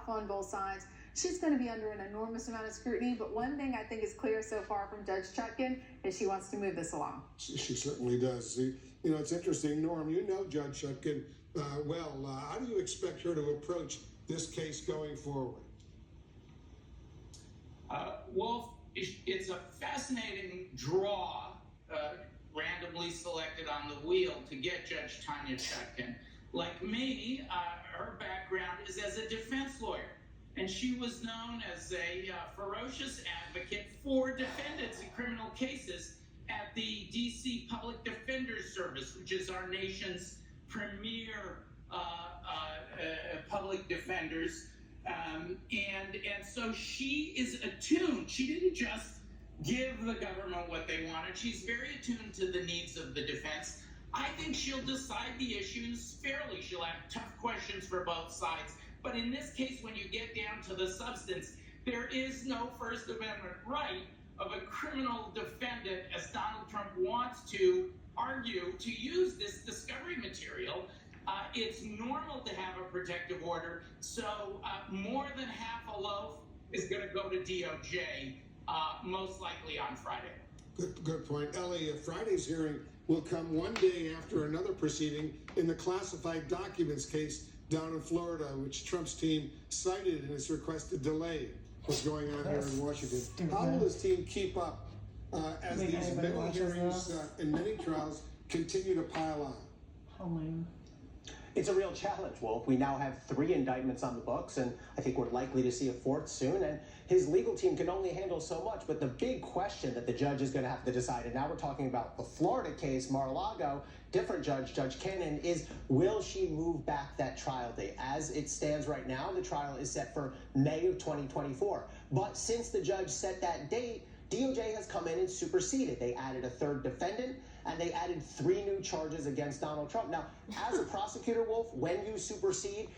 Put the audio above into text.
tough on both sides. She's going to be under an enormous amount of scrutiny, but one thing I think is clear so far from Judge Chutkan is she wants to move this along. She certainly does. You know, it's interesting, Norm, you know Judge Chutkan well. How do you expect her to approach this case going forward? Wolf, it's a fascinating draw, randomly selected on the wheel to get Judge Tanya Chutkan. Like me, her background is as a defense lawyer, and she was known as a ferocious advocate for defendants in criminal cases at the D.C. Public Defender's Service, which is our nation's premier public defenders. And so she is attuned. She didn't just give the government what they wanted. She's very attuned to the needs of the defense. I think she'll decide the issues fairly. She'll have tough questions for both sides. But in this case, when you get down to the substance, there is no First Amendment right of a criminal defendant, as Donald Trump wants to argue, to use this discovery material. It's normal to have a protective order, so more than half a loaf is going to go to DOJ, most likely on Friday. Good point. Ellie, Friday's hearing will come one day after another proceeding in the classified documents case down in Florida, which Trump's team cited in its request to delay what's going on here in Washington. How will his team keep up as these many hearings and many trials continue to pile on? Oh my God. It's a real challenge, Wolf. We now have 3 indictments on the books, and I think we're likely to see a 4th soon. And his legal team can only handle so much. But the big question that the judge is going to have to decide, and now we're talking about the Florida case, Mar-a-Lago, different judge, Judge Cannon, is will she move back that trial date? As it stands right now, the trial is set for May of 2024. But since the judge set that date, DOJ has come in and superseded. They added a 3rd defendant, and they added 3 new charges against Donald Trump. Now, as a prosecutor, Wolf, when you supersede,